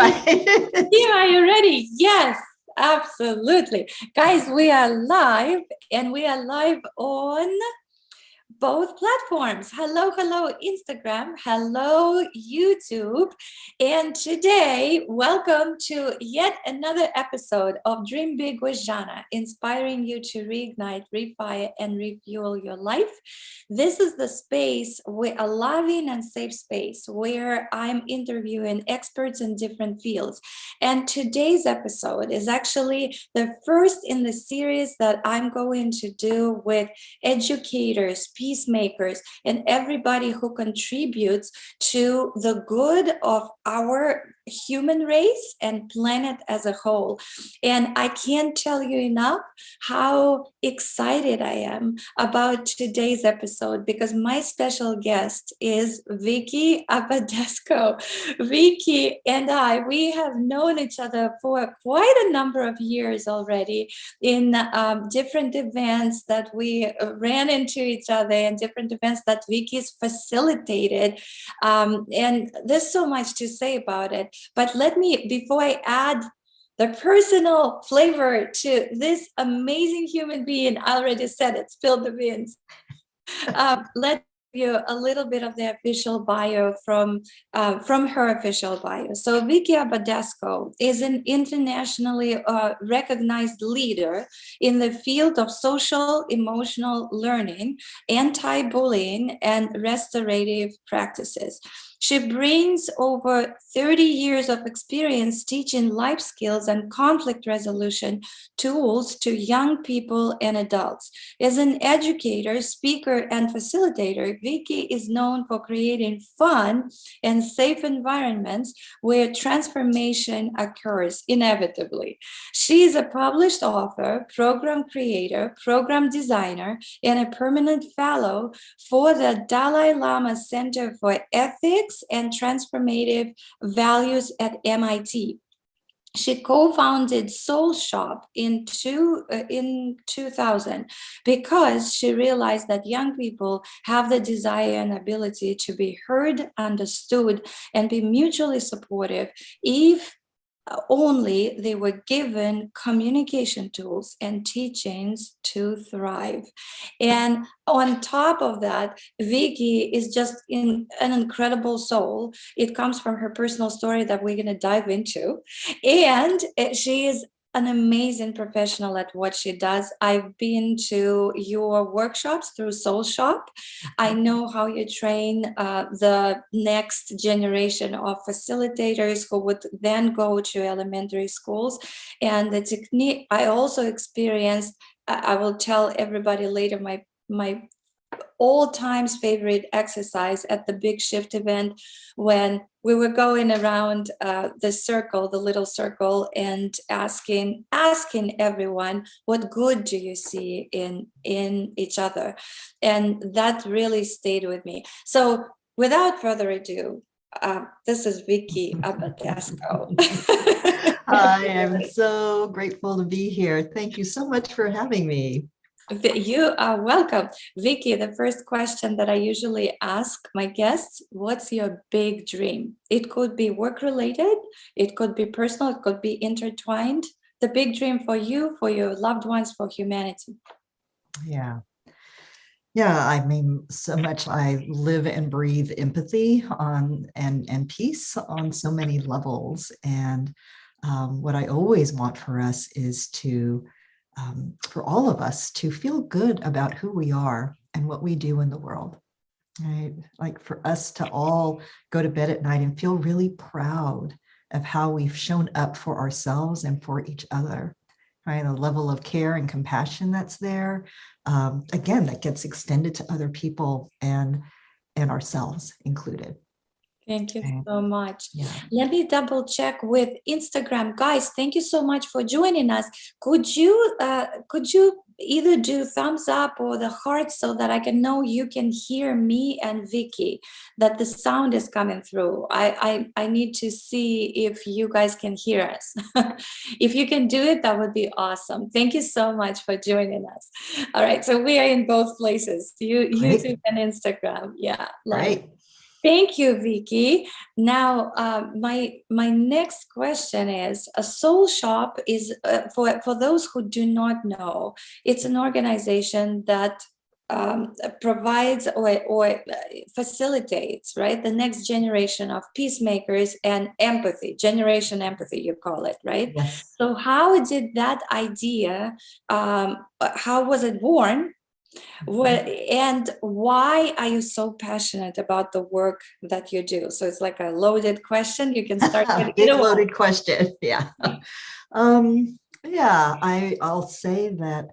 right. Yeah, are you ready? Yes, absolutely. Guys, we are live and we are live on both platforms. Hello, Instagram. Hello, YouTube. And today, welcome to yet another episode of Dream Big with Zhanna, inspiring you to reignite, refire, and refuel your life. This is the space, a loving and safe space where I'm interviewing experts in different fields. And today's episode is actually the first in the series that I'm going to do with educators, peacemakers, and everybody who contributes to the good of our human race and planet as a whole. And I can't tell you enough how excited I am about today's episode because my special guest is Vicki Abadesco. Vicki and we have known each other for quite a number of years already in different events that we ran into each other and different events that Vicki's facilitated. And there's so much to say about it. But let me, before I add the personal flavor to this amazing human being, I already said it, spilled the beans. Let you a little bit of the official bio from her official bio. So Vicki Abadesco is an internationally recognized leader in the field of social emotional learning, anti-bullying, and restorative practices. She brings over 30 years of experience teaching life skills and conflict resolution tools to young people and adults. As an educator, speaker, and facilitator, Vicki is known for creating fun and safe environments where transformation occurs inevitably. She is a published author, program creator, program designer, and a permanent fellow for the Dalai Lama Center for Ethics and Transformative Values at MIT. She co-founded Soul Shoppe in 2000 because she realized that young people have the desire and ability to be heard, understood, and be mutually supportive if only they were given communication tools and teachings to thrive. And on top of that, Vicki is just an incredible soul. It comes from her personal story that we're going to dive into. And she is an amazing professional at what she does. I've been to your workshops through Soul Shoppe. I know how you train the next generation of facilitators who would then go to elementary schools. And the technique I also experienced, I will tell everybody later, my all times favorite exercise at the Big Shift event when we were going around the little circle, and asking everyone, what good do you see in each other? And that really stayed with me. So without further ado, this is Vicki Abadesco. I am so grateful to be here. Thank you so much for having me. You are welcome. Vicki, the first question that I usually ask my guests, what's your big dream? It could be work-related, it could be personal, it could be intertwined. The big dream for you, for your loved ones, for humanity. Yeah, I mean, so much. I live and breathe empathy and peace on so many levels. And what I always want for us is for all of us to feel good about who we are and what we do in the world, right? Like for us to all go to bed at night and feel really proud of how we've shown up for ourselves and for each other, right? The level of care and compassion that's there, again, that gets extended to other people and ourselves included. Thank you so much. Yeah. Let me double check with Instagram. Guys, thank you so much for joining us. Could you either do thumbs up or the heart so that I can know you can hear me and Vicki, that the sound is coming through? I need to see if you guys can hear us. If you can do it, that would be awesome. Thank you so much for joining us. All right, so we are in both places, YouTube and Instagram. Yeah, live. Right. Thank you, Vicki. Now, my next question is: a Soul Shoppe is for those who do not know. It's an organization that provides or facilitates, right, the next generation of peacemakers and empathy, generation empathy, you call it, right? Yes. So, how did that idea? How was it born? Well, and why are you so passionate about the work that you do? So it's like a loaded question. You can start with Big either one. loaded question. Yeah. Yeah, I'll say that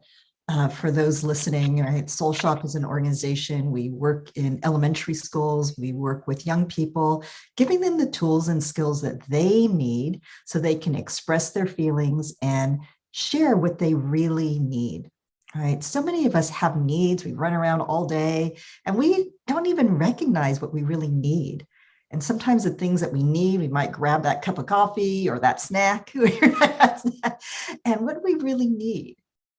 for those listening, right, Soul Shoppe is an organization. We work in elementary schools. We work with young people, giving them the tools and skills that they need so they can express their feelings and share what they really need. Right. So many of us have needs. We run around all day and we don't even recognize what we really need. And sometimes the things that we need, we might grab that cup of coffee or that snack. And what do we really need?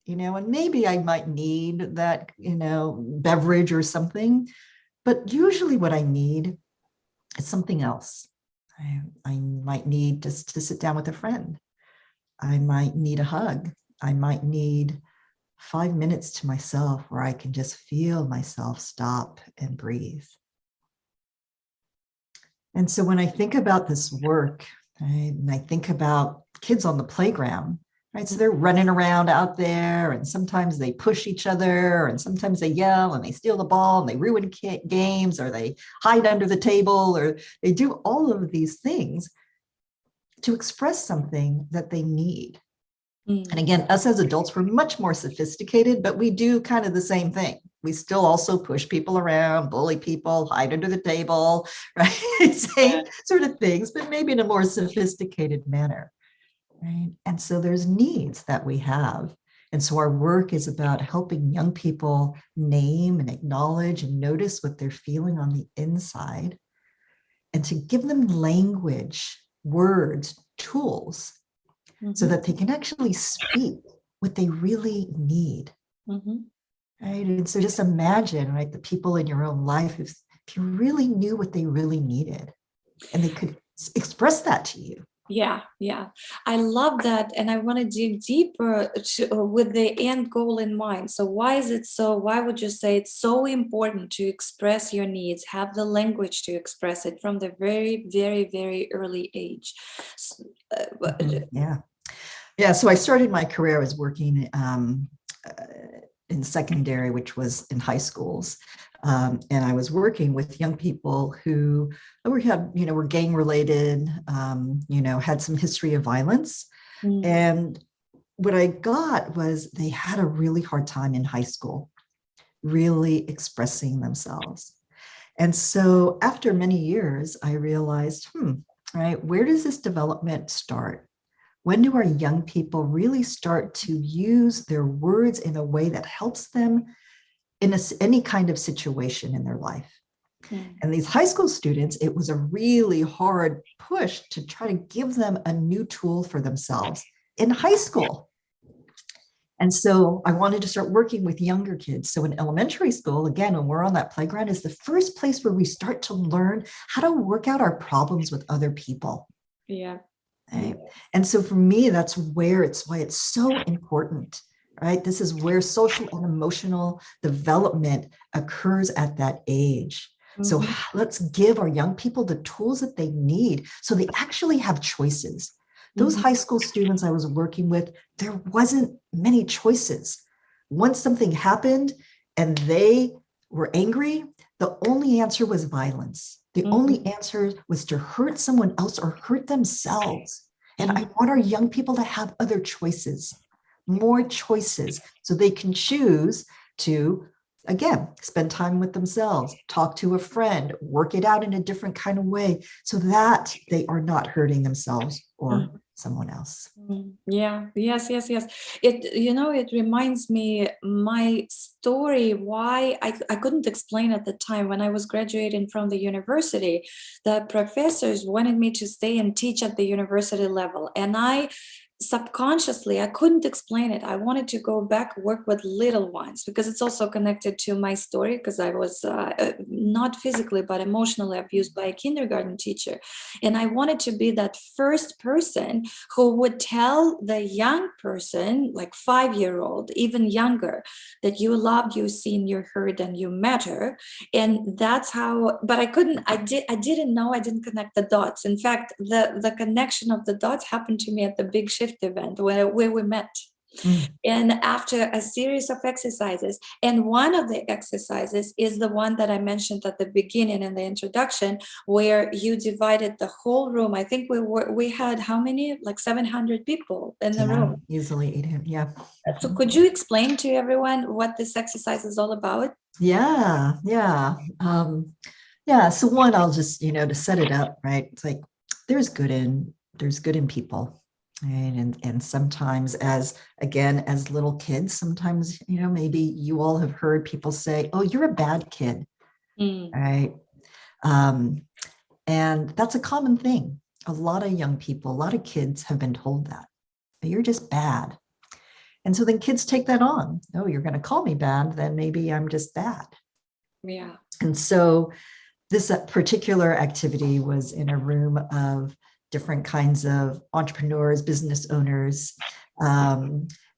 And maybe I might need that, beverage or something. But usually what I need is something else. I might need just to sit down with a friend. I might need a hug. I might need 5 minutes to myself where I can just feel myself stop and breathe. And so when I think about this work, right, and I think about kids on the playground, right, so they're running around out there and sometimes they push each other and sometimes they yell and they steal the ball and they ruin games or they hide under the table or they do all of these things to express something that they need. And again, us as adults, we're much more sophisticated, but we do kind of the same thing. We still also push people around, bully people, hide under the table, right? Same sort of things, but maybe in a more sophisticated manner, right? And so there's needs that we have. And so our work is about helping young people name and acknowledge and notice what they're feeling on the inside and to give them language, words, tools, so that they can actually speak what they really need. Right? And so just imagine, right, the people in your own life, if you really knew what they really needed and they could express that to you. Yeah. I love that. And I want to dig deeper with the end goal in mind. So why would you say it's so important to express your needs, have the language to express it from the very, very, very early age? Yeah. So I started my career, I was working in secondary, which was in high schools. And I was working with young people who were gang related, had some history of violence. And what I got was they had a really hard time in high school, really expressing themselves. And so after many years, I realized, right, where does this development start? When do our young people really start to use their words in a way that helps them in any kind of situation in their life? And these high school students, it was a really hard push to try to give them a new tool for themselves in high school. And so I wanted to start working with younger kids. So in elementary school, again, when we're on that playground, is the first place where we start to learn how to work out our problems with other people. Yeah. Right? And so for me, that's why it's so important, right? This is where social and emotional development occurs at that age. So let's give our young people the tools that they need so they actually have choices. Those high school students I was working with, there wasn't many choices. Once something happened and they were angry, the only answer was violence. The only answer was to hurt someone else or hurt themselves. And I want our young people to have other choices, more choices, so they can choose to, again, spend time with themselves, talk to a friend, work it out in a different kind of way so that they are not hurting themselves or someone else. Yeah. Yes. It reminds me my story, why I couldn't explain at the time. When I was graduating from the university, the professors wanted me to stay and teach at the university level. And I subconsciously, I couldn't explain it. I wanted to go back, work with little ones, because it's also connected to my story, because I was not physically, but emotionally abused by a kindergarten teacher. And I wanted to be that first person who would tell the young person, like 5-year-old, even younger, that you loved, you seen, you heard, and you matter. And that's how, but I didn't know, I didn't connect the dots. In fact, the connection of the dots happened to me at the Big Shift event where we met. And after a series of exercises, and one of the exercises is the one that I mentioned at the beginning in the introduction, where you divided the whole room. I think we had how many, like 700 people in the room. Easily 800. Yeah. So could you explain to everyone what this exercise is all about? Yeah. So one, I'll just, to set it up, right? It's like there's good in people. Right? And sometimes as little kids, sometimes, maybe you all have heard people say, oh, you're a bad kid. Right. And that's a common thing. A lot of young people, a lot of kids have been told that you're just bad. And so then kids take that on. Oh, you're going to call me bad, then maybe I'm just bad. Yeah. And so this particular activity was in a room of different kinds of entrepreneurs, business owners.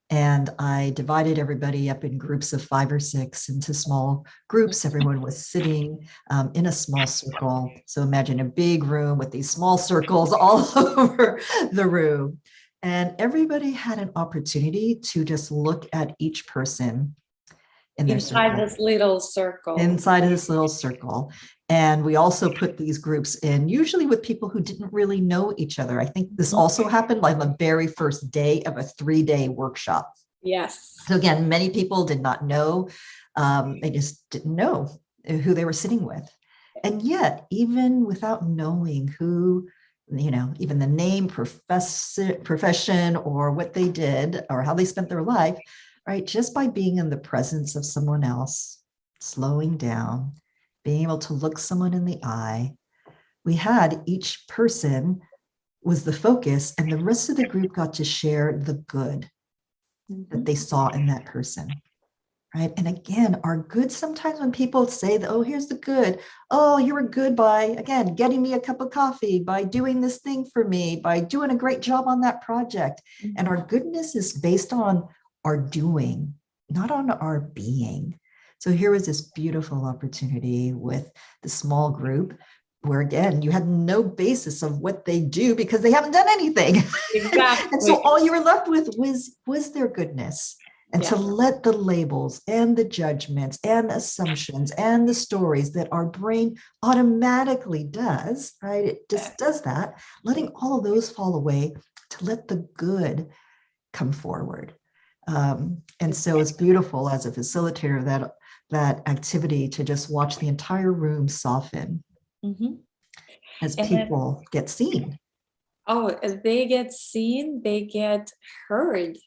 And I divided everybody up in groups of 5 or 6 into small groups. Everyone was sitting in a small circle. So imagine a big room with these small circles all over the room. And everybody had an opportunity to just look at each person in their inside circle. this little circle. Inside of this little circle. And we also put these groups in, usually with people who didn't really know each other. I think this also happened like the very first day of a 3-day workshop. Yes. So again, many people did not know. They just didn't know who they were sitting with. And yet, even without knowing who, even the name, profession, or what they did, or how they spent their life, right? Just by being in the presence of someone else, slowing down, being able to look someone in the eye, we had each person was the focus, and the rest of the group got to share the good that they saw in that person, right? And again, our good, sometimes when people say that, oh, here's the good, oh, you were good by, again, getting me a cup of coffee, by doing this thing for me, by doing a great job on that project. And our goodness is based on our doing, not on our being. So here was this beautiful opportunity with the small group where, again, you had no basis of what they do because they haven't done anything. Exactly. And so all you were left with was their goodness. And to let the labels and the judgments and assumptions and the stories that our brain automatically does, right? It just does that, letting all of those fall away to let the good come forward. And so it's beautiful as a facilitator, that activity to just watch the entire room soften as people get seen. Oh, as they get seen, they get heard.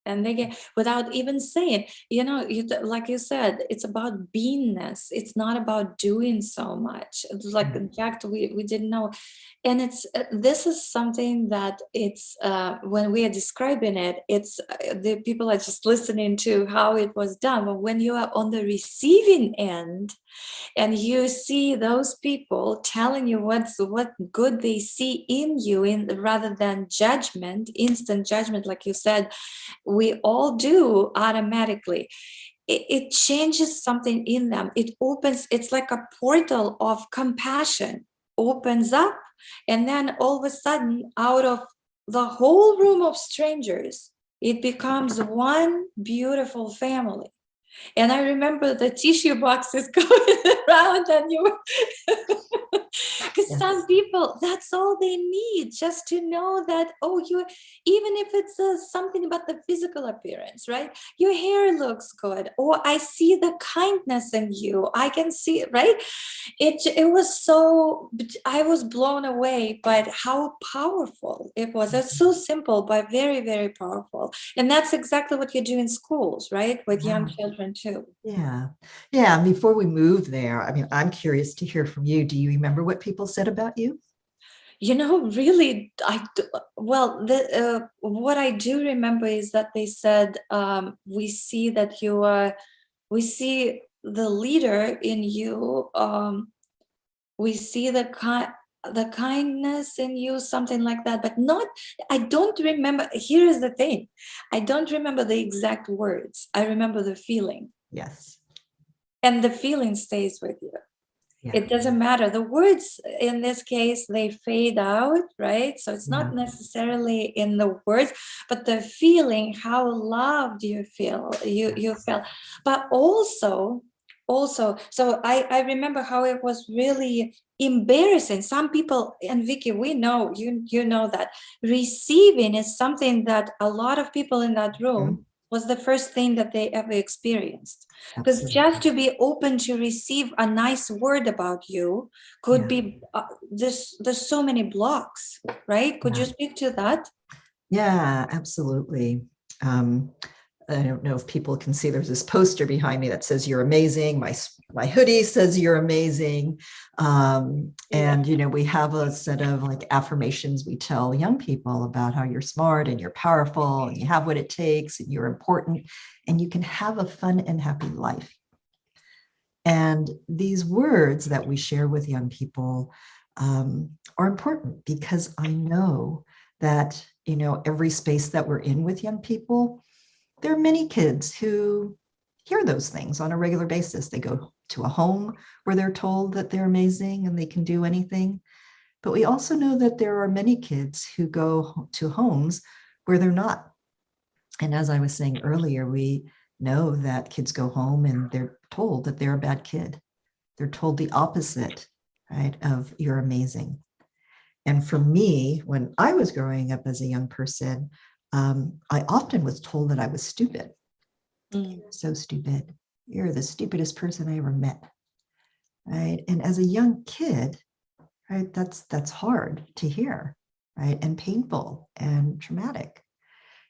And they get, without even saying, like you said, it's about beingness. It's not about doing so much. It's like, in fact, we didn't know. And this is something that it's, when we are describing it, it's, the people are just listening to how it was done. But when you are on the receiving end, and you see those people telling you what good they see in you, rather than judgment, instant judgment, like you said, we all do automatically. It changes something in them. It opens, it's like a portal of compassion opens up, and then all of a sudden, out of the whole room of strangers, it becomes one beautiful family. And I remember the tissue boxes going around, and because some people, that's all they need, just to know that, oh, even if it's something about the physical appearance, right? Your hair looks good, or I see the kindness in you. I can see it, right? It was so, I was blown away by how powerful it was. It's so simple, but very, very powerful. And that's exactly what you do in schools, right? With young children too. Yeah. And before we move there, I mean, I'm curious to hear from you. Do you remember what people said about you? Really, what I do remember is that they said, we see that we see the leader in you, we see the kindness in you, something like that, but not, I don't remember. Here is the thing, I don't remember the exact words. I remember the feeling. Yes. And the feeling stays with you. Yeah. It doesn't matter. The words in this case, they fade out, right? So it's not necessarily in the words, but the feeling, how loved you feel, you felt. But also, so I remember how it was really embarrassing. Some people, and Vicki, we know, you know that receiving is something that a lot of people in that room was the first thing that they ever experienced. Because just to be open to receive a nice word about you could be, there's so many blocks, right? Could you speak to that? Yeah, absolutely. I don't know if people can see, there's this poster behind me that says you're amazing. My hoodie says you're amazing. And, we have a set of like affirmations we tell young people about how you're smart and you're powerful and you have what it takes and you're important and you can have a fun and happy life. And these words that we share with young people are important because I know that, every space that we're in with young people, there are many kids who hear those things on a regular basis. They go to a home where they're told that they're amazing and they can do anything. But we also know that there are many kids who go to homes where they're not. And as I was saying earlier, we know that kids go home and they're told that they're a bad kid. They're told the opposite, right, of you're amazing. And for me, when I was growing up as a young person, I often was told that I was stupid. So stupid. You're the stupidest person I ever met. Right. And as a young kid, right, that's hard to hear, right, and painful and traumatic.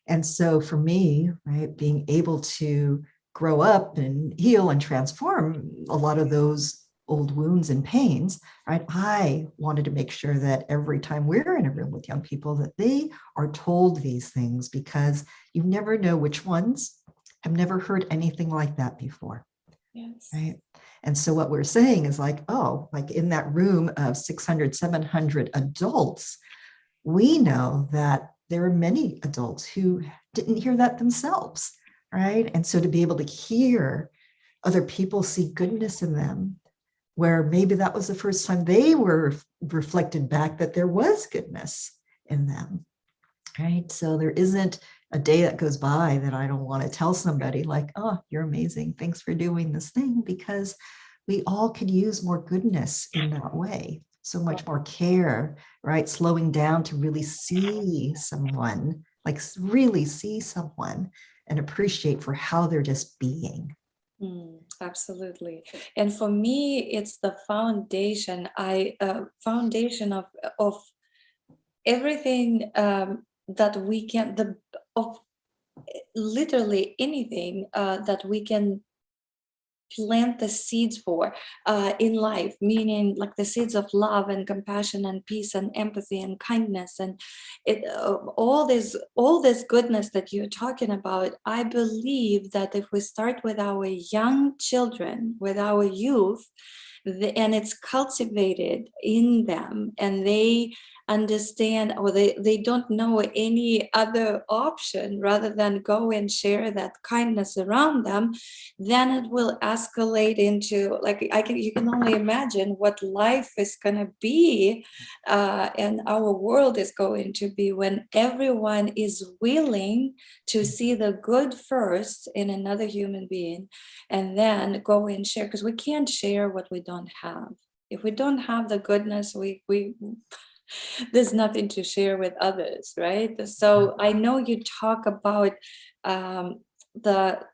And so for me, right, being able to grow up and heal and transform a lot of those old wounds and pains, right, I wanted to make sure that every time we're in a room with young people that they are told these things, because you never know which ones have never heard anything like that before. Yes. Right. And so what we're saying is like, oh, like in that room of 600, 700 adults, we know that there are many adults who didn't hear that themselves. Right. And so to be able to hear other people see goodness in them, where maybe that was the first time they were reflected back that there was goodness in them. Right. So there isn't a day that goes by that I don't want to tell somebody like, oh, you're amazing. Thanks for doing this thing, because we all could use more goodness in that way. So much more care, right? Slowing down to really see someone, like really see someone and appreciate for how they're just being. Absolutely. And for me, it's the foundation. Foundation of everything that we can, of literally anything that we can plant the seeds for in life, meaning like the seeds of love and compassion and peace and empathy and kindness and all this goodness that you're talking about. I believe that if we start with our young children, with our youth, and it's cultivated in them, and they understand, or they don't know any other option rather than go and share that kindness around them, then it will escalate into, like, you can only imagine what life is going to be and our world is going to be when everyone is willing to see the good first in another human being and then go and share, because we can't share what we don't have. If we don't have the goodness, we there's nothing to share with others, right? So I know you talk about the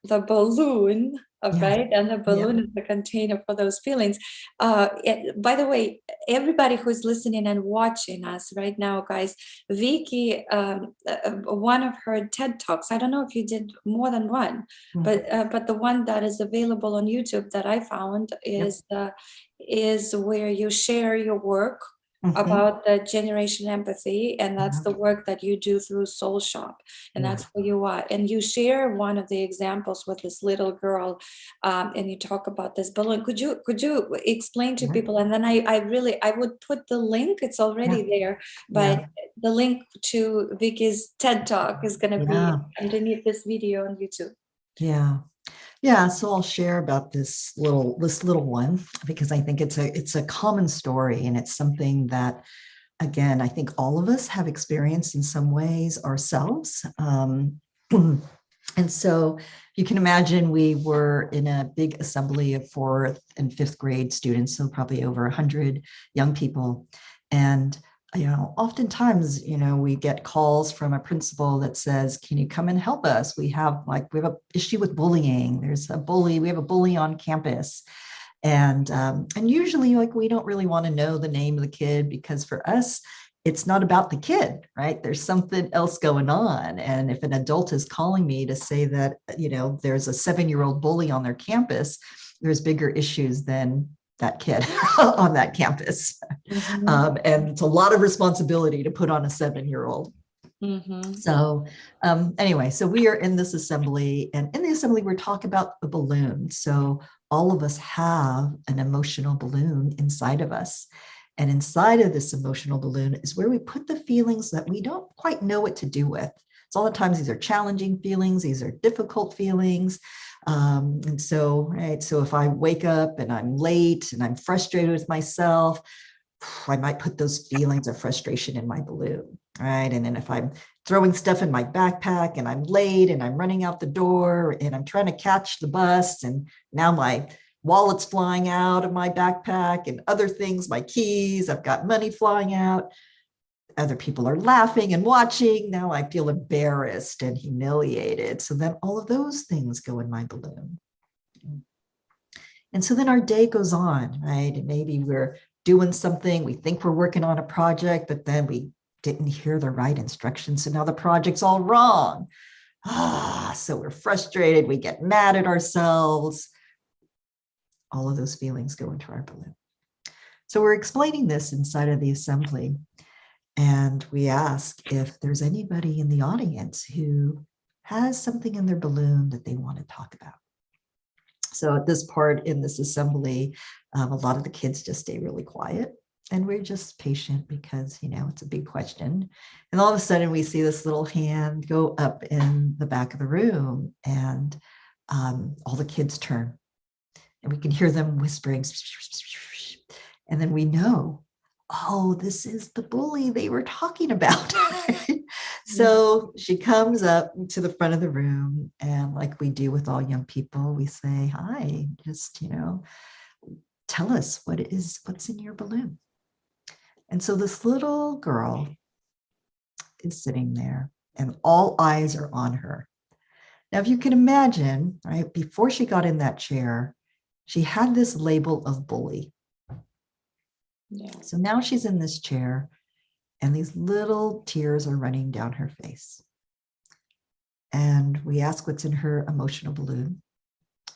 balloon, right? And the balloon is the container for those feelings. By the way, everybody who's listening and watching us right now, guys, Vicki, one of her TED Talks, I don't know if you did more than one, but the one that is available on YouTube that I found is where you share your work about the generation empathy, and that's Yeah. the work that you do through Soul Shoppe, and Yeah. that's who you are. And you share one of the examples with this little girl, and you talk about this balloon. Could you explain to Yeah. people? And then I would put the link. It's already there, but the link to Vicki's TED Talk is going to be underneath this video on YouTube. Yeah, so I'll share about this little one, because I think it's a common story, and it's something that, again, I think all of us have experienced in some ways ourselves. And so you can imagine we were in a big assembly of 4th and 5th grade students, so probably over 100 young people. And oftentimes, we get calls from a principal that says, can you come and help us? We have an issue with bullying. We have a bully on campus. And usually, we don't really want to know the name of the kid, because for us, it's not about the kid, right? There's something else going on. And if an adult is calling me to say that, there's a 7-year-old bully on their campus, there's bigger issues than that kid on that campus. And it's a lot of responsibility to put on a 7-year-old. So anyway, so we are in this assembly, and in the assembly, we're talking about a balloon. So all of us have an emotional balloon inside of us. And inside of this emotional balloon is where we put the feelings that we don't quite know what to do with. So a lot of times these are challenging feelings, these are difficult feelings. And so if I wake up and I'm late and I'm frustrated with myself, I might put those feelings of frustration in my balloon, right? And then if I'm throwing stuff in my backpack and I'm late and I'm running out the door and I'm trying to catch the bus, and now my wallet's flying out of my backpack and other things, my keys, I've got money flying out. Other people are laughing and watching. Now I feel embarrassed and humiliated. So then all of those things go in my balloon. And so then our day goes on, right? And maybe we're doing something, we think we're working on a project, but then we didn't hear the right instructions. So now the project's all wrong. So we're frustrated, we get mad at ourselves. All of those feelings go into our balloon. So we're explaining this inside of the assembly, and we ask if there's anybody in the audience who has something in their balloon that they want to talk about. So at this part in this assembly, a lot of the kids just stay really quiet, and we're just patient because, it's a big question. And all of a sudden we see this little hand go up in the back of the room, and all the kids turn, and we can hear them whispering. And then we know, oh, this is the bully they were talking about. So she comes up to the front of the room, and like we do with all young people, we say, hi, just, tell us what's in your balloon. And so this little girl is sitting there, and all eyes are on her. Now, if you can imagine, right, before she got in that chair, she had this label of bully. So now she's in this chair, and these little tears are running down her face. And we ask what's in her emotional balloon.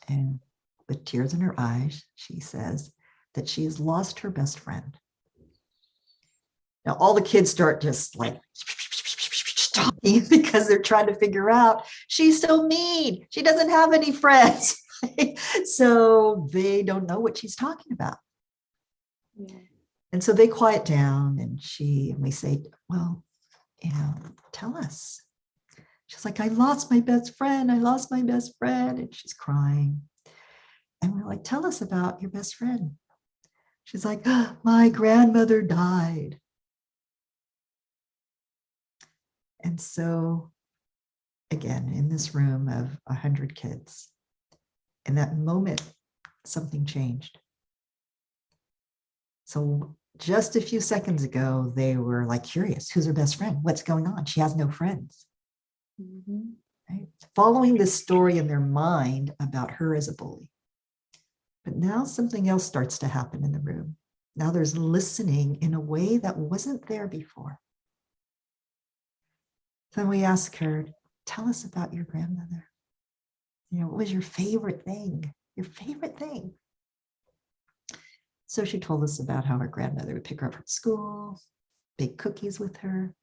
And with tears in her eyes, she says that she has lost her best friend. Now, all the kids start just like talking, because they're trying to figure out, she's so mean. She doesn't have any friends. So they don't know what she's talking about. And so they quiet down, and we say, well, tell us. She's like, I lost my best friend. I lost my best friend. And she's crying. And we're like, tell us about your best friend. She's like, my grandmother died. And so, again, in this room of 100 kids, in that moment, something changed. So just a few seconds ago, they were like curious, who's her best friend? What's going on? She has no friends. Right? Following this story in their mind about her as a bully. But now something else starts to happen in the room. Now there's listening in a way that wasn't there before. Then we ask her, tell us about your grandmother. What was your favorite thing? Your favorite thing? So she told us about how her grandmother would pick her up from school, bake cookies with her,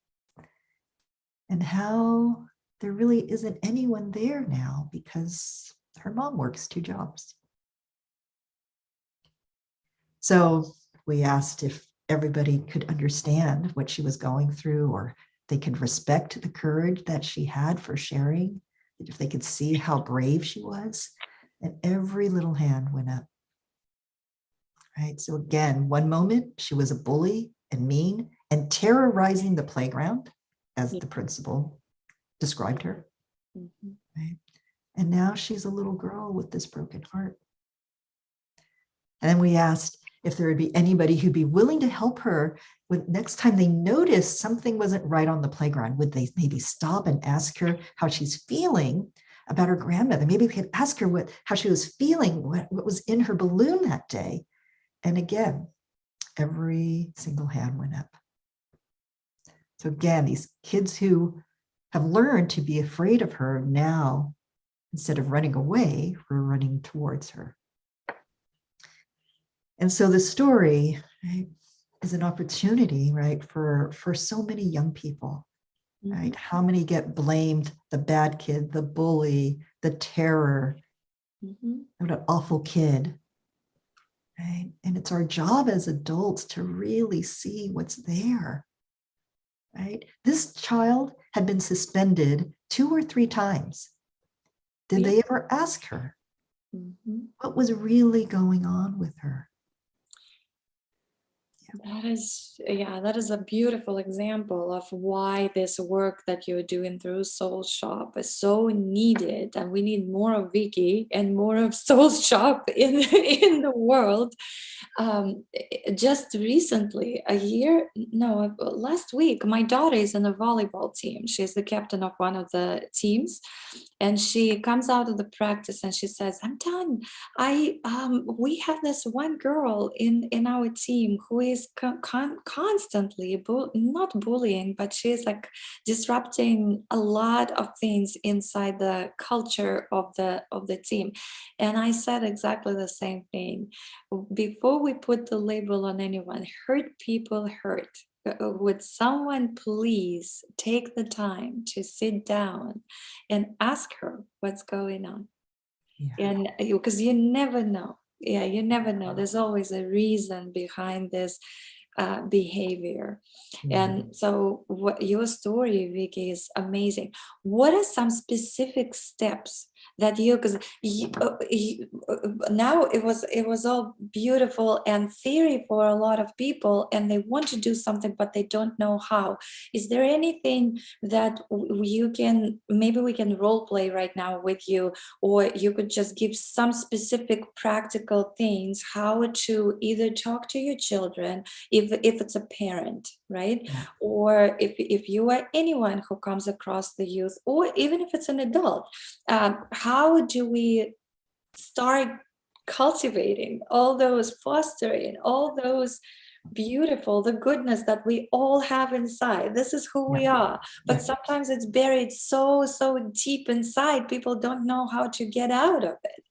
and how there really isn't anyone there now because her mom works 2 jobs. So we asked if everybody could understand what she was going through, or they could respect the courage that she had for sharing, if they could see how brave she was, and every little hand went up. Right. So again, one moment she was a bully and mean and terrorizing the playground, as the principal described her. Right. And now she's a little girl with this broken heart. And then we asked if there would be anybody who'd be willing to help her when next time they noticed something wasn't right on the playground. Would they maybe stop and ask her how she's feeling about her grandmother? Maybe they could ask her how she was feeling, what was in her balloon that day. And again, every single hand went up. So again, these kids who have learned to be afraid of her now, instead of running away, we're running towards her. And so the story, right, is an opportunity, right, for so many young people, right? How many get blamed, the bad kid, the bully, the terror, what an awful kid, right? And it's our job as adults to really see what's there, right? This child had been suspended 2 or 3 times. Did they ever ask her what was really going on with her? That is a beautiful example of why this work that you're doing through Soul Shoppe is so needed, and we need more of Vicki and more of Soul Shoppe in the world. Just recently, last week, my daughter is in a volleyball team. She's the captain of one of the teams, and she comes out of the practice and she says, "I'm done. We have this one girl in our team who is constantly not bullying, but she's like disrupting a lot of things inside the culture of the team." And I said exactly the same thing. Before we put the label on anyone, hurt people hurt. Would someone please take the time to sit down and ask her what's going on? And because you never know. Yeah, you never know. There's always a reason behind this behavior. And so what your story, Vicki, is amazing. What are some specific steps that because now it was all beautiful and theory for a lot of people, and they want to do something but they don't know how. Is there anything that you can, maybe we can role play right now with you, or you could just give some specific practical things how to either talk to your children if it's a parent, right? Or if you are anyone who comes across the youth, or even if it's an adult, how do we start cultivating all those, fostering all those beautiful, the goodness that we all have inside? This is who we are, but sometimes it's buried so deep inside, people don't know how to get out of it.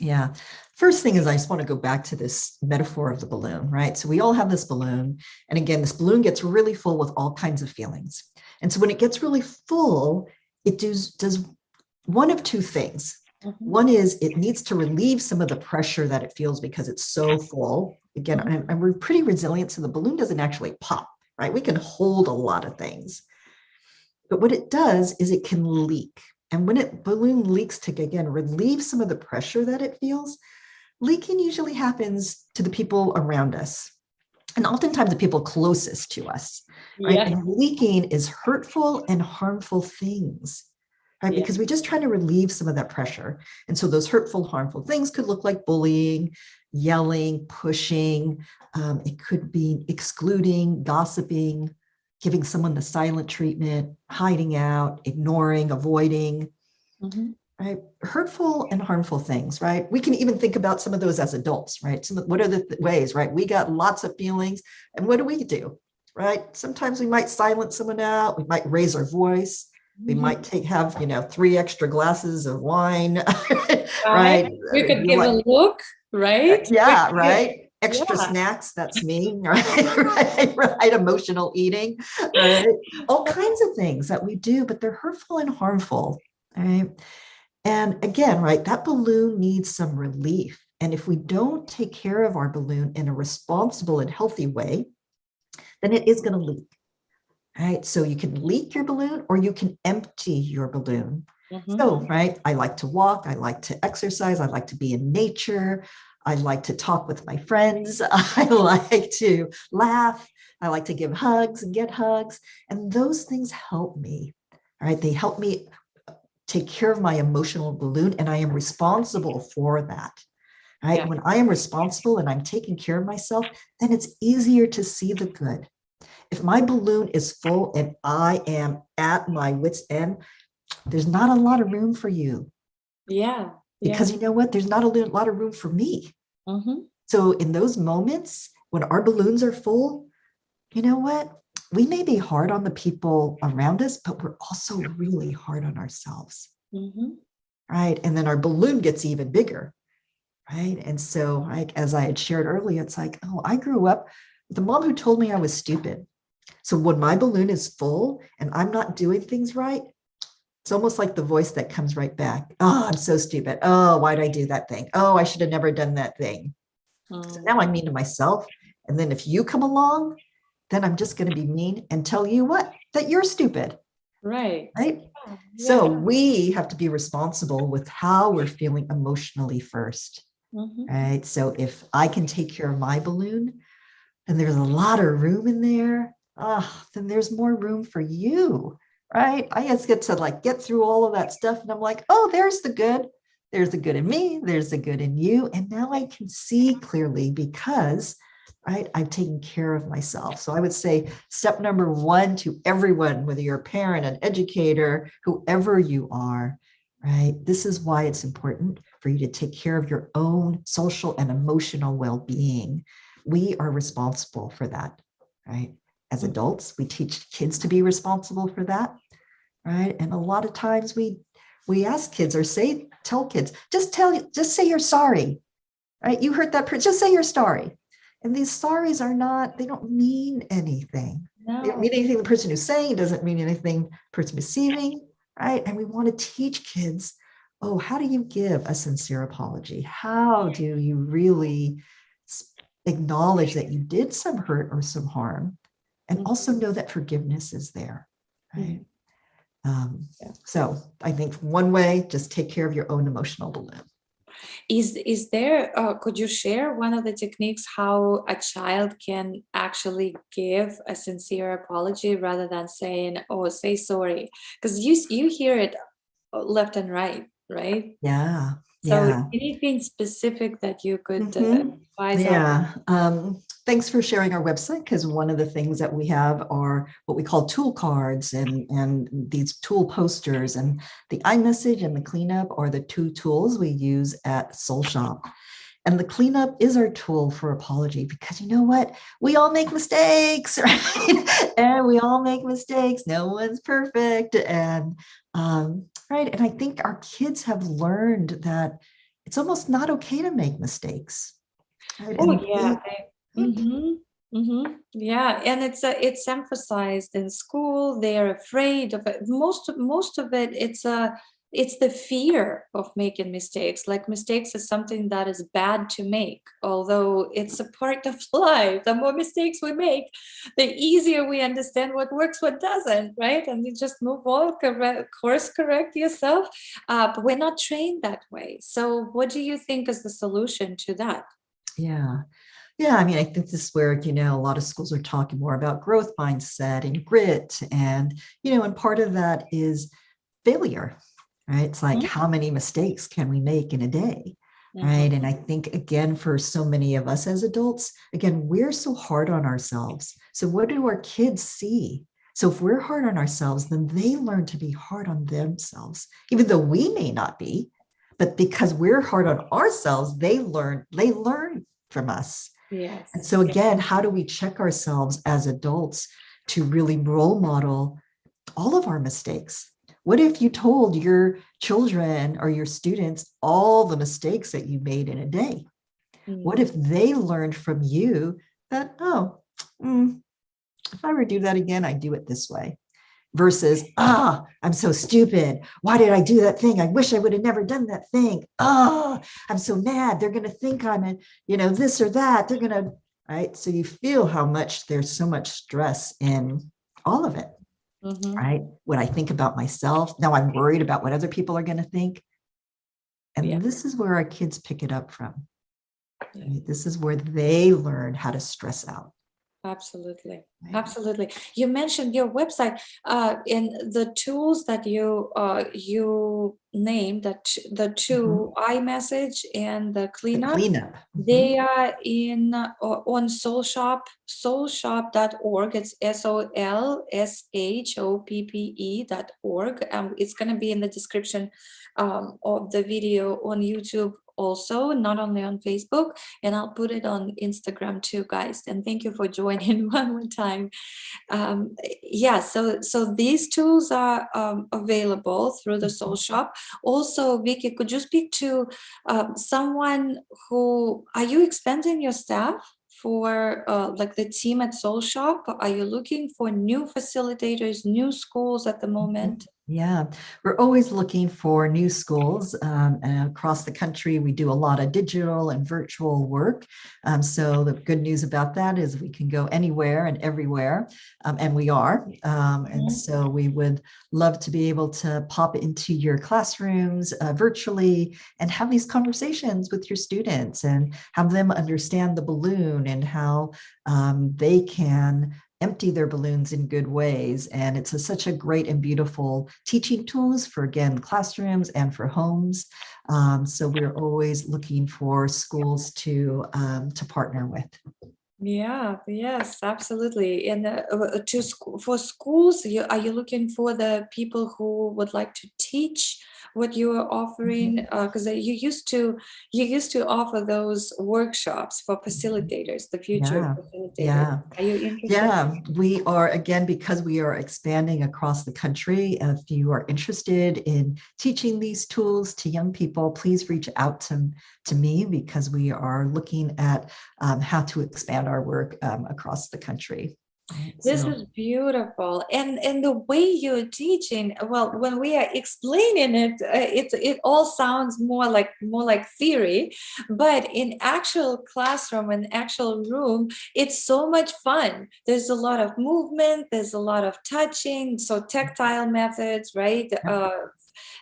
Yeah. First thing is, I just want to go back to this metaphor of the balloon, right? So we all have this balloon. And again, this balloon gets really full with all kinds of feelings. And so when it gets really full, it does one of 2 things. One is it needs to relieve some of the pressure that it feels because it's so full. Again, and we're pretty resilient, so the balloon doesn't actually pop, right? We can hold a lot of things. But what it does is it can leak. And when balloon leaks to, again, relieve some of the pressure that it feels, leaking usually happens to the people around us, and oftentimes the people closest to us, right? And leaking is hurtful and harmful things, right? Because we're just trying to relieve some of that pressure. And so those hurtful, harmful things could look like bullying, yelling, pushing. It could be excluding, gossiping, giving someone the silent treatment, hiding out, ignoring, avoiding, right? Hurtful and harmful things, right? We can even think about some of those as adults, right? What are the ways, right? We got lots of feelings, and what do, right? Sometimes we might silence someone out. We might raise our voice. We might have 3 extra glasses of wine, right? We could give a look, right? Right. Extra Yeah. snacks, that's me, right? Right, emotional eating, right? All kinds of things that we do, but they're hurtful and harmful, right? And again, right, that balloon needs some relief. And if we don't take care of our balloon in a responsible and healthy way, then it is going to leak, right? So you can leak your balloon or you can empty your balloon. So, right, I like to walk, I like to exercise, I like to be in nature, I like to talk with my friends, I like to laugh, I like to give hugs and get hugs. And those things help me, right? They help me take care of my emotional balloon, and I am responsible for that, right? Yeah. When I am responsible and I'm taking care of myself, then it's easier to see the good. If my balloon is full and I am at my wit's end, there's not a lot of room for you. Yeah. Because you know what? There's not a lot of room for me. So in those moments when our balloons are full, you know what? We may be hard on the people around us, but we're also really hard on ourselves. Right. And then our balloon gets even bigger. Right. And so, like, as I had shared earlier, it's like, oh, I grew up with a mom who told me I was stupid. So when my balloon is full and I'm not doing things right, it's almost like the voice that comes right back. Oh, I'm so stupid. Oh, why did I do that thing? Oh, I should have never done that thing. So now I'm mean to myself. And then if you come along, then I'm just going to be mean and tell you what, that you're stupid. Right. Right. Yeah. So we have to be responsible with how we're feeling emotionally first. Right. So if I can take care of my balloon and there's a lot of room in there, then there's more room for you. Right. I just get to like get through all of that stuff. And I'm like, oh, there's the good. There's the good in me. There's the good in you. And now I can see clearly because, right, I've taken care of myself. So I would say step number one to everyone, whether you're a parent, an educator, whoever you are, right? This is why it's important for you to take care of your own social and emotional well-being. We are responsible for that, right? As adults, we teach kids to be responsible for that, right? And a lot of times we ask kids or tell kids, just say you're sorry, right? You hurt that person, just say you're sorry. And these sorries they don't mean anything. No. They don't mean anything the person who's saying, doesn't mean anything the person receiving, right? And we want to teach kids, oh, how do you give a sincere apology? How do you really acknowledge that you did some hurt or some harm? And also know that forgiveness is there, right? So I think one way, just take care of your own emotional balloon. Is there, could you share one of the techniques how a child can actually give a sincere apology rather than saying, oh, say sorry? Because you hear it left and right, right? Yeah. So Yeah. anything specific that you could advise? Yeah. Thanks for sharing our website, because one of the things that we have are what we call tool cards and these tool posters, and the iMessage and the cleanup are the two tools we use at Soul Shoppe. And the cleanup is our tool for apology, because you know what? We all make mistakes, right? And we all make mistakes. No one's perfect. And right. And I think our kids have learned that it's almost not okay to make mistakes. Right? Oh, And yeah. Yeah, and it's emphasized in school. They are afraid of it. Most of it, it's the fear of making mistakes. Like mistakes is something that is bad to make, although it's a part of life. The more mistakes we make, the easier we understand what works, what doesn't, right? And you just move on, course correct yourself. But we're not trained that way. So what do you think is the solution to that? yeah. Yeah, I mean, I think this is where, a lot of schools are talking more about growth mindset and grit. And, and part of that is failure, right? It's like, how many mistakes can we make in a day? Right. And I think, again, for so many of us as adults, again, we're so hard on ourselves. So what do our kids see? So if we're hard on ourselves, then they learn to be hard on themselves, even though we may not be. But because we're hard on ourselves, they learn from us. Yes. And so again, how do we check ourselves as adults to really role model all of our mistakes? What if you told your children or your students all the mistakes that you made in a day? What if they learned from you that, oh, if I ever do that again, I do it this way, versus, I'm so stupid. Why did I do that thing? I wish I would have never done that thing. I'm so mad. They're going to think I'm this or that. They're going to, right? So you feel how much there's so much stress in all of it, right? What I think about myself. Now I'm worried about what other people are going to think. And this is where our kids pick it up from. Right? This is where they learn how to stress out. Absolutely. Right. Absolutely. You mentioned your website in the tools that you named, that the two iMessage and the cleanup. They are in on Soul Shoppe, soulshoppe.org. It's SOLSHOPPE.org. It's going to be in the description of the video on YouTube also, not only on Facebook, and I'll put it on Instagram too, guys. And thank you for joining one more time. So these tools are available through the Soul Shoppe. Also, Vicki, could you speak to someone who, are you expanding your staff for like the team at Soul Shoppe? Are you looking for new facilitators, new schools at the moment? Yeah, we're always looking for new schools, and across the country. We do a lot of digital and virtual work. So the good news about that is we can go anywhere and everywhere, and we are. And so we would love to be able to pop into your classrooms virtually and have these conversations with your students and have them understand the balloon and how they can empty their balloons in good ways. And it's such a great and beautiful teaching tools for, again, classrooms and for homes. So we're always looking for schools to partner with. Yes, absolutely. And for schools, are you looking for the people who would like to teach what you are offering? Because you used to offer those workshops for facilitators, the future facilitators. Are you interested? Yeah, we are, again, because we are expanding across the country. If you are interested in teaching these tools to young people, please reach out to me, because we are looking at how to expand our work across the country. This is beautiful, and the way you're teaching, well, when we are explaining it, it all sounds more like theory, but in actual classroom and actual room, it's so much fun. There's a lot of movement, there's a lot of touching, so tactile methods, right?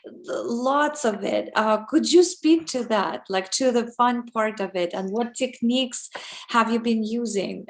Lots of it. Could you speak to that, like to the fun part of it, and what techniques have you been using?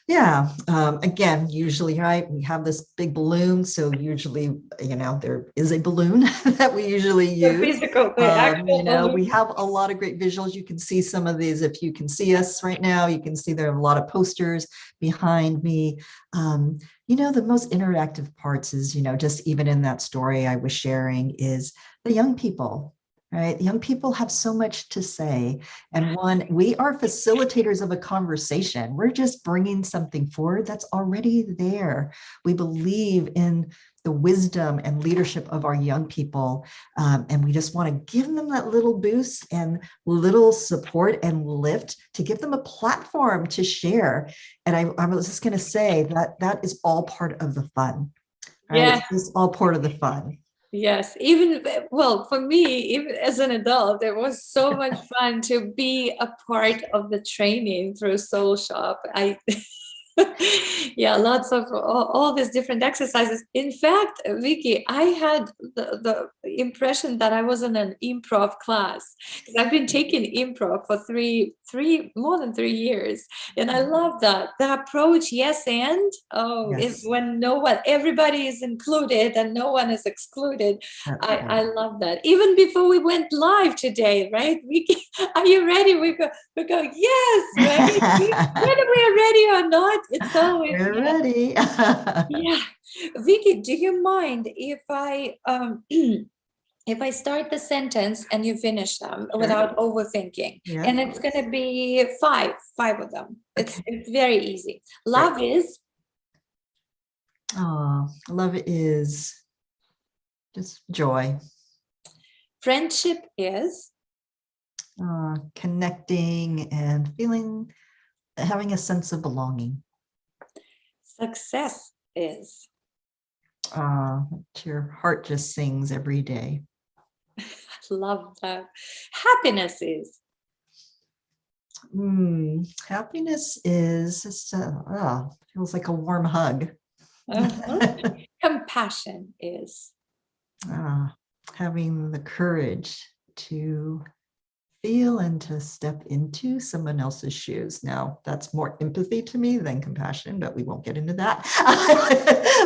Again, usually, right, we have this big balloon. So usually, there is a balloon that we usually use. The physical, the actual balloon. We have a lot of great visuals. You can see some of these. If you can see us right now, you can see there are a lot of posters behind me. The most interactive parts is, just even in that story I was sharing, is the young people. Right? Young people have so much to say. And we are facilitators of a conversation. We're just bringing something forward that's already there. We believe in the wisdom and leadership of our young people. And we just want to give them that little boost and little support and lift to give them a platform to share. And I was just going to say that is all part of the fun. Right? It's all part of the fun. Yes, for me, even as an adult, it was so much fun to be a part of the training through Soul Shoppe. Lots of all these different exercises. In fact, Vicki, I had the impression that I was in an improv class, because I've been taking improv for more than 3 years, and I love that the approach. When everybody is included and no one is excluded. I love that. Even before we went live today, right, Vicki? Are you ready? We go yes, ready. Whether we are ready or not, it's always ready. Vicki, do you mind if I if I start the sentence and you finish them without overthinking? And it's going to be five of them. It's very easy. Love is just joy. Friendship is Connecting and having a sense of belonging. Success is. Your heart just sings every day. Love that. Happiness is. Happiness is just, feels like a warm hug. Compassion is. Having the courage to feel and to step into someone else's shoes. Now, that's more empathy to me than compassion, but we won't get into that.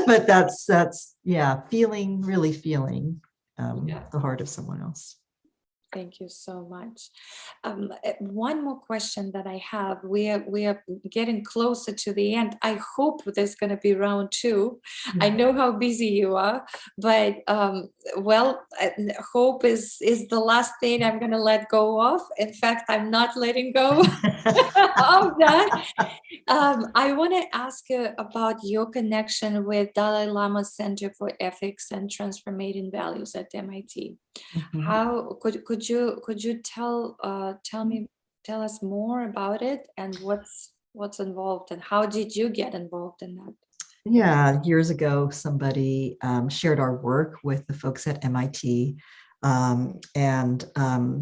But that's really feeling the heart of someone else. Thank you so much. One more question that I have. We are getting closer to the end. I hope there's going to be round 2. I know how busy you are, but hope is the last thing I'm going to let go of. In fact, I'm not letting go of that. I want to ask you about your connection with Dalai Lama Center for Ethics and Transformative Values at MIT. How could you tell us more about it, and what's involved, and how did you get involved in that? Yeah, years ago, somebody shared our work with the folks at MIT, and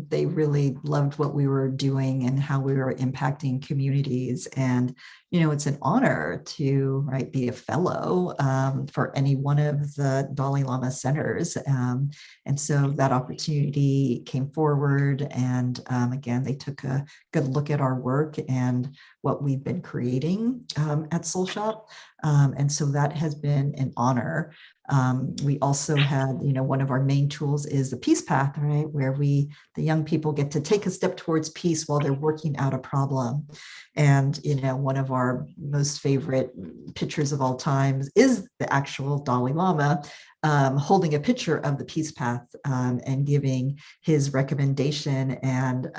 they really loved what we were doing and how we were impacting communities. And it's an honor to be a fellow for any one of the Dalai Lama centers. And so that opportunity came forward, and again, they took a good look at our work and what we've been creating at Soul Shoppe. And so that has been an honor. We also had, one of our main tools is the Peace Path, right? Where the young people get to take a step towards peace while they're working out a problem. And, one of our most favorite pictures of all time is the actual Dalai Lama holding a picture of the Peace Path and giving his recommendation and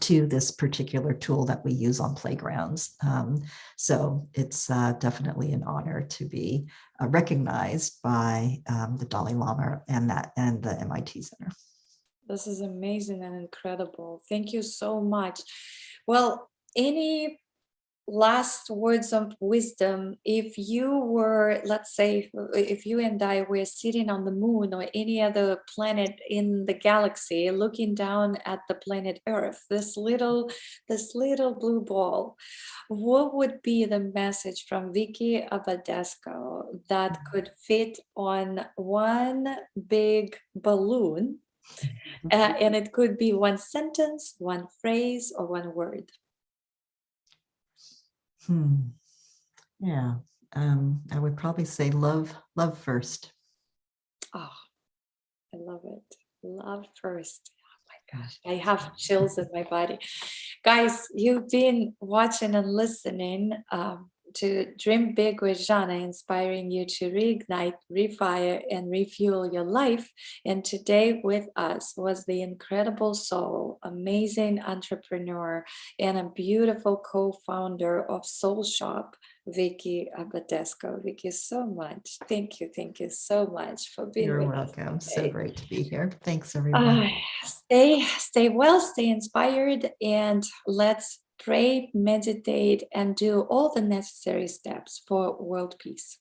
to this particular tool that we use on playgrounds. So it's definitely an honor to be recognized by the Dalai Lama and the MIT Center. This is amazing and incredible. Thank you so much. Well, any last words of wisdom? If you were, let's say, if you and I were sitting on the moon or any other planet in the galaxy, looking down at the planet Earth, this little blue ball, what would be the message from Vicki Abadesco that could fit on one big balloon? And it could be one sentence, one phrase, or one word. Yeah, I would probably say love first. Oh, I love it. Love first. Oh my gosh, I have chills in my body. Guys, you've been watching and listening to Dream Big with Zhanna, inspiring you to reignite, refire, and refuel your life. And today with us was the incredible soul, amazing entrepreneur, and a beautiful co-founder of Soul Shoppe, Vicki Abadesco. Vicki, so much. Thank you so much for being You're with welcome. us. So great to be here. Thanks, everyone. Stay well, stay inspired, and let's pray, meditate, and do all the necessary steps for world peace.